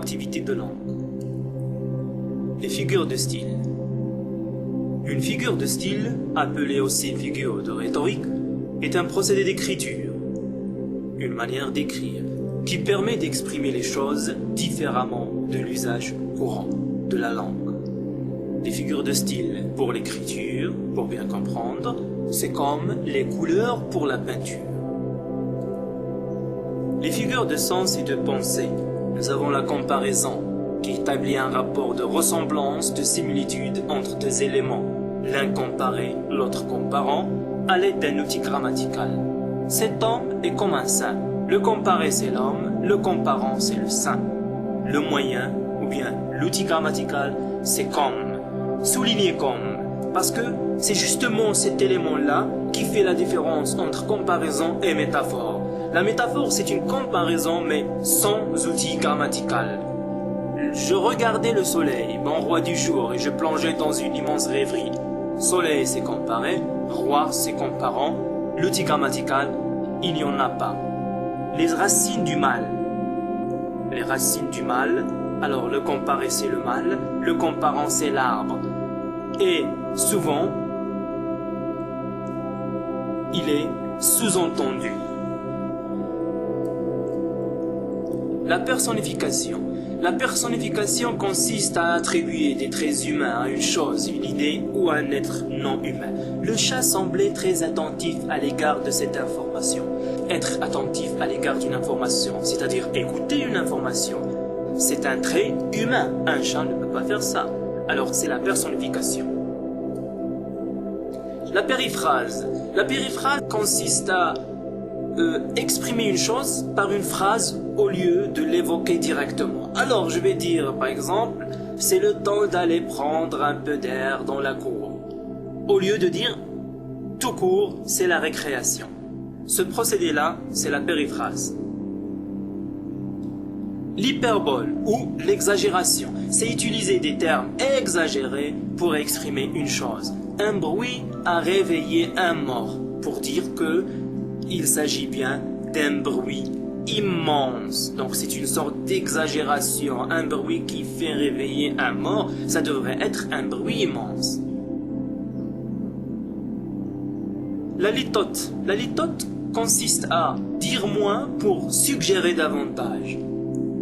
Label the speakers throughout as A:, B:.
A: activité de langue. Les figures de style. Une figure de style, appelée aussi figure de rhétorique, est un procédé d'écriture, une manière d'écrire, qui permet d'exprimer les choses différemment de l'usage courant de la langue. Les figures de style pour l'écriture, pour bien comprendre, c'est comme les couleurs pour la peinture. Les figures de sens et de pensée, nous avons la comparaison, qui établit un rapport de ressemblance, de similitude entre deux éléments, l'un comparé, l'autre comparant, à l'aide d'un outil grammatical. Cet homme est comme un saint. Le comparé c'est l'homme, le comparant c'est le saint. Le moyen, ou bien l'outil grammatical, c'est comme. Souligné comme, parce que c'est justement cet élément-là qui fait la différence entre comparaison et métaphore. La métaphore c'est une comparaison mais sans outil grammatical. Je regardais le soleil, mon roi du jour, et je plongeais dans une immense rêverie. Soleil c'est comparé, roi c'est comparant, l'outil grammatical, il n'y en a pas. Les racines du mal. Les racines du mal, alors le comparé c'est le mal, le comparant c'est l'arbre. Et souvent, il est sous-entendu. La personnification. La personnification consiste à attribuer des traits humains à une chose, une idée ou à un être non humain. Le chat semblait très attentif à l'égard de cette information. Être attentif à l'égard d'une information, c'est-à-dire écouter une information, c'est un trait humain. Un chat ne peut pas faire ça. Alors c'est la personnification. La périphrase. La périphrase consiste à exprimer une chose par une phrase au lieu de l'évoquer directement. Alors je vais dire par exemple, c'est le temps d'aller prendre un peu d'air dans la cour. Au lieu de dire tout court, c'est la récréation. Ce procédé-là, c'est la périphrase. L'hyperbole ou l'exagération, c'est utiliser des termes exagérés pour exprimer une chose. Un bruit a réveillé un mort, pour dire que il s'agit bien d'un bruit immense. Donc c'est une sorte d'exagération. Un bruit qui fait réveiller un mort, ça devrait être un bruit immense. La litote. La litote consiste à dire moins pour suggérer davantage.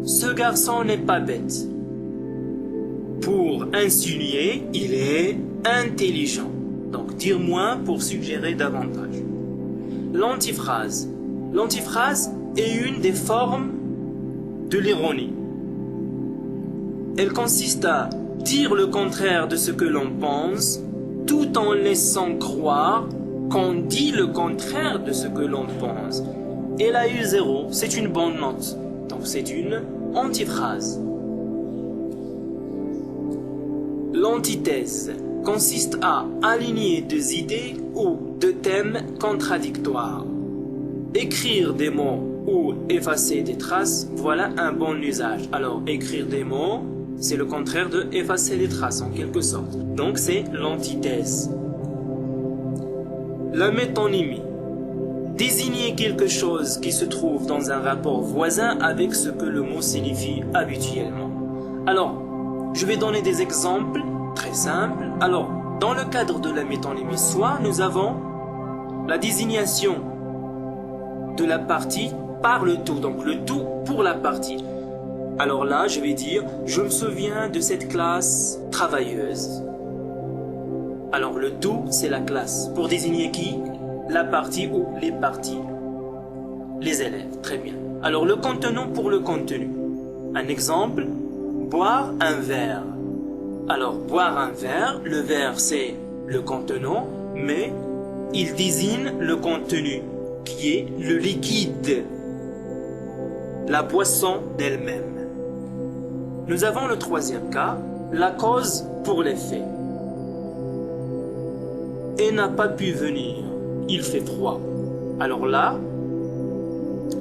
A: Ce garçon n'est pas bête. Pour insinuer, il est intelligent. Donc dire moins pour suggérer davantage. L'antiphrase. L'antiphrase est une des formes de l'ironie. Elle consiste à dire le contraire de ce que l'on pense, tout en laissant croire qu'on dit le contraire de ce que l'on pense. Elle a eu 0, c'est une bonne note. Donc c'est une antiphrase. L'antithèse consiste à aligner deux idées ou deux thèmes contradictoires. Écrire des mots ou effacer des traces, voilà un bon usage. Alors écrire des mots, c'est le contraire de effacer des traces en quelque sorte. Donc c'est l'antithèse. La métonymie. Désigner quelque chose qui se trouve dans un rapport voisin avec ce que le mot signifie habituellement. Alors, je vais donner des exemples très simples. Alors, dans le cadre de la métonymie, soit nous avons la désignation de la partie par le tout, donc le tout pour la partie. Alors là, je vais dire, je me souviens de cette classe travailleuse. Alors le tout, c'est la classe. Pour désigner qui? La partie ou les parties. Les élèves, très bien. Alors le contenant pour le contenu. Un exemple, boire un verre. Alors boire un verre, le verre c'est le contenant, mais il désigne le contenu, qui est le liquide, la boisson d'elle-même. Nous avons le troisième cas, la cause pour l'effet. Et n'a pas pu venir, il fait froid. Alors là,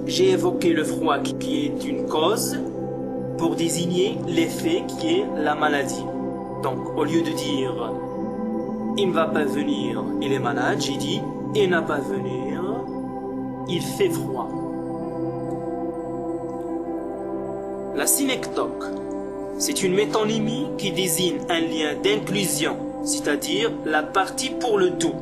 A: j'ai évoqué le froid qui est une cause pour désigner l'effet qui est la maladie. Donc au lieu de dire il ne va pas venir, il est malade, j'ai dit il n'a pas venir, il fait froid. La synecdoque, c'est une métonymie qui désigne un lien d'inclusion, c'est-à-dire la partie pour le tout.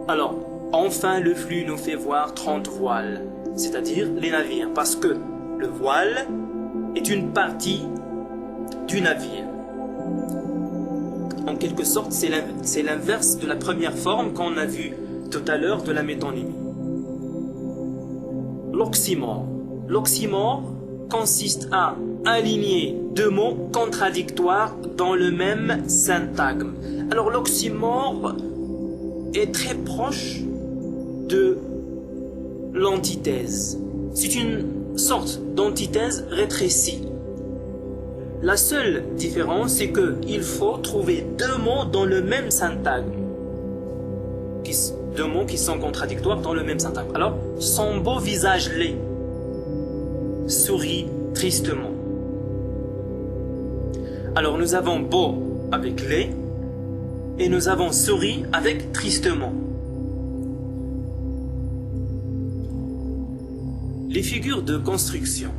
A: Alors, enfin le flux nous fait voir 30 voiles, c'est-à-dire les navires, parce que le voile est une partie du navire. En quelque sorte, c'est l'inverse de la première forme qu'on a vue tout à l'heure de la métonymie. L'oxymore. L'oxymore consiste à aligner deux mots contradictoires dans le même syntagme. Alors l'oxymore est très proche de l'antithèse. C'est une sorte d'antithèse rétrécie. La seule différence, c'est qu'il faut trouver deux mots dans le même syntagme. Deux mots qui sont contradictoires dans le même syntagme. Alors, son beau visage laid sourit tristement. Alors, nous avons beau avec laid et nous avons sourit avec tristement. Les figures de construction.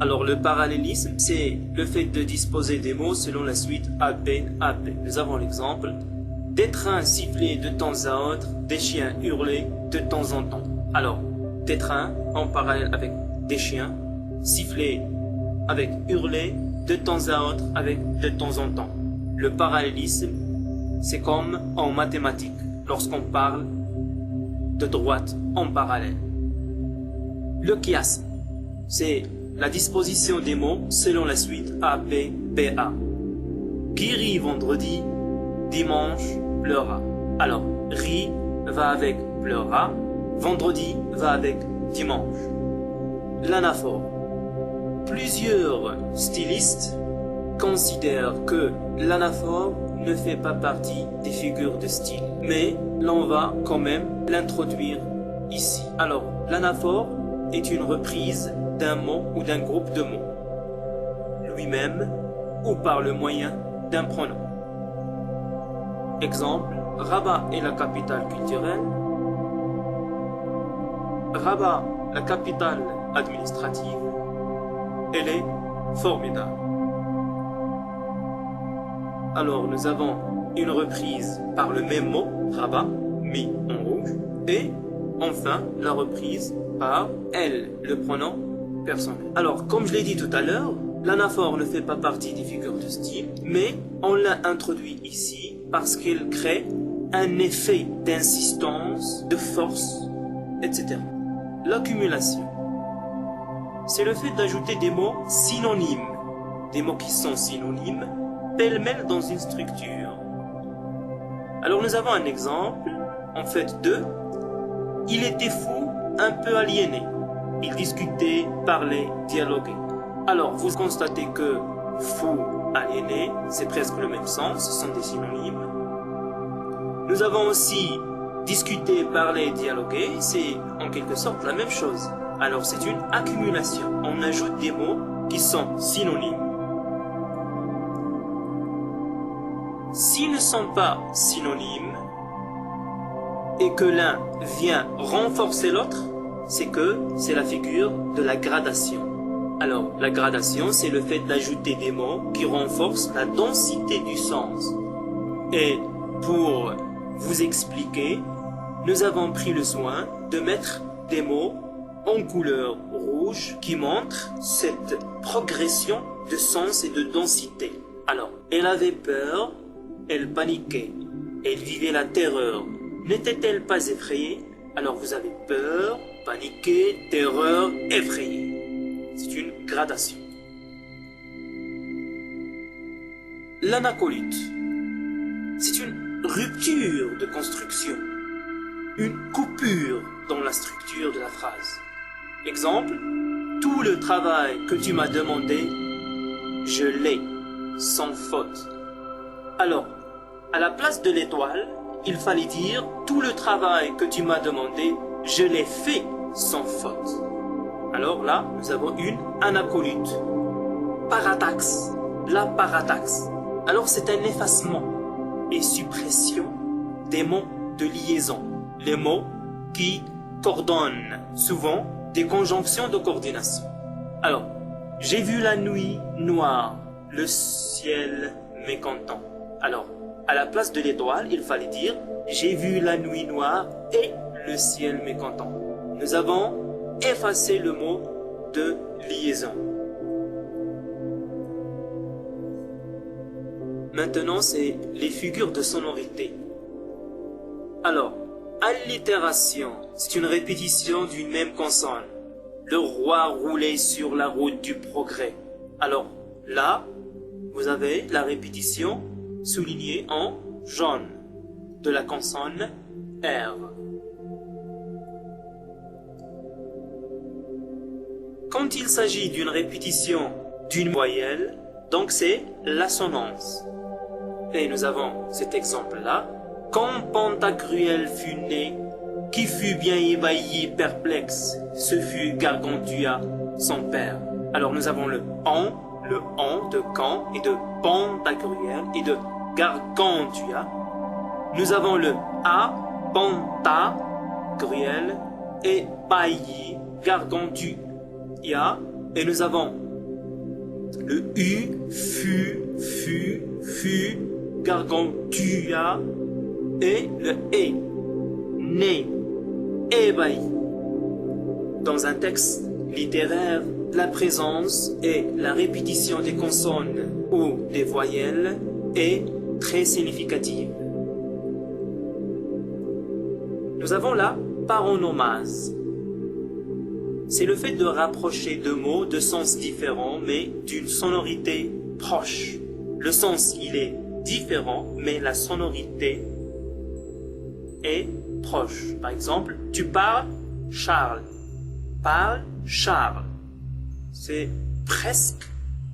A: Alors le parallélisme, c'est le fait de disposer des mots selon la suite AB, AB. Nous avons l'exemple des trains sifflés de temps à autre, des chiens hurlés de temps en temps. Alors, des trains en parallèle avec des chiens, sifflés avec hurlés de temps à autre avec de temps en temps. Le parallélisme, c'est comme en mathématiques, lorsqu'on parle de droite en parallèle. Le chiasme, c'est la disposition des mots selon la suite A, B, B, A. Qui rit vendredi, dimanche pleura. Alors, rit va avec pleura, vendredi va avec dimanche. L'anaphore. Plusieurs stylistes considèrent que l'anaphore ne fait pas partie des figures de style, mais l'on va quand même l'introduire ici. Alors, l'anaphore est une reprise d'un mot ou d'un groupe de mots, lui-même ou par le moyen d'un pronom. Exemple, Rabat est la capitale culturelle, Rabat, la capitale administrative, elle est formidable. Alors nous avons une reprise par le même mot, Rabat, mis en rouge, et enfin la reprise par elle, le pronom personnel. Alors, comme je l'ai dit tout à l'heure, l'anaphore ne fait pas partie des figures de style, mais on l'a introduit ici parce qu'elle crée un effet d'insistance, de force, etc. L'accumulation, c'est le fait d'ajouter des mots synonymes, des mots qui sont synonymes, pêle-mêle dans une structure. Alors nous avons un exemple, en fait de « Il était fou, un peu aliéné ». Il discutait, parlait, dialoguait. Alors, vous constatez que fou, aliéné, c'est presque le même sens, ce sont des synonymes. Nous avons aussi discuté, parler, dialoguer, c'est en quelque sorte la même chose. Alors, c'est une accumulation. On ajoute des mots qui sont synonymes. S'ils ne sont pas synonymes et que l'un vient renforcer l'autre, c'est que c'est la figure de la gradation. Alors, la gradation, c'est le fait d'ajouter des mots qui renforcent la densité du sens. Et pour vous expliquer, nous avons pris le soin de mettre des mots en couleur rouge qui montrent cette progression de sens et de densité. Alors, elle avait peur, elle paniquait, elle vivait la terreur. N'était-elle pas effrayée? Alors vous avez peur, paniqué, terreur, effrayé. C'est une gradation. L'anacolute, c'est une rupture de construction, une coupure dans la structure de la phrase. Exemple, tout le travail que tu m'as demandé, je l'ai, sans faute. Alors, à la place de l'étoile, il fallait dire tout le travail que tu m'as demandé, je l'ai fait sans faute. Alors là, nous avons une anacolute. Parataxe, la parataxe. Alors c'est un effacement et suppression des mots de liaison. Les mots qui coordonne souvent des conjonctions de coordination. Alors, j'ai vu la nuit noire, le ciel mécontent. Alors, à la place de l'étoile, il fallait dire j'ai vu la nuit noire et le ciel mécontent. Nous avons effacé le mot de liaison. Maintenant, c'est les figures de sonorité. Alors, allitération, c'est une répétition d'une même consonne. Le roi roulait sur la route du progrès. Alors, là, vous avez la répétition soulignée en jaune de la consonne R. Quand il s'agit d'une répétition d'une voyelle, donc c'est l'assonance. Et nous avons cet exemple-là. Quand Pantagruel fut né, qui fut bien ébahi, perplexe, ce fut Gargantua, son père. Alors nous avons le en de quand et de Pantagruel et de Gargantua. Nous avons le a, Pantagruel et bailli, Gargantua. Et nous avons le u, fut, Gargantua et le e, né, ébahi. Dans un texte littéraire, la présence et la répétition des consonnes ou des voyelles est très significative. Nous avons la paronomase. C'est le fait de rapprocher deux mots de sens différents mais d'une sonorité proche. Le sens, il est différent, mais la sonorité est proche. Par exemple, tu parles Charles. Parle Charles. C'est presque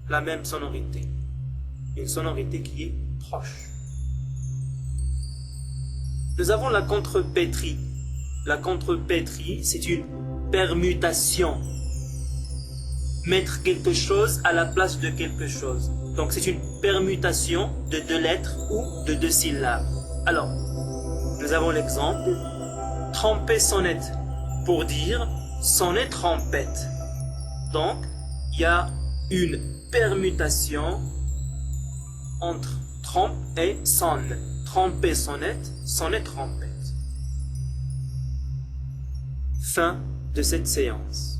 A: la même sonorité. Une sonorité qui est proche. Nous avons la contrepétrie. La contrepétrie, c'est une permutation. Mettre quelque chose à la place de quelque chose. Donc c'est une permutation de deux lettres ou de deux syllabes. Alors, nous avons l'exemple tromper sonnette pour dire sonner trompette. Donc, il y a une permutation entre trompe et sonne. Tromper sonnette, sonner trompette. Fin de cette séance.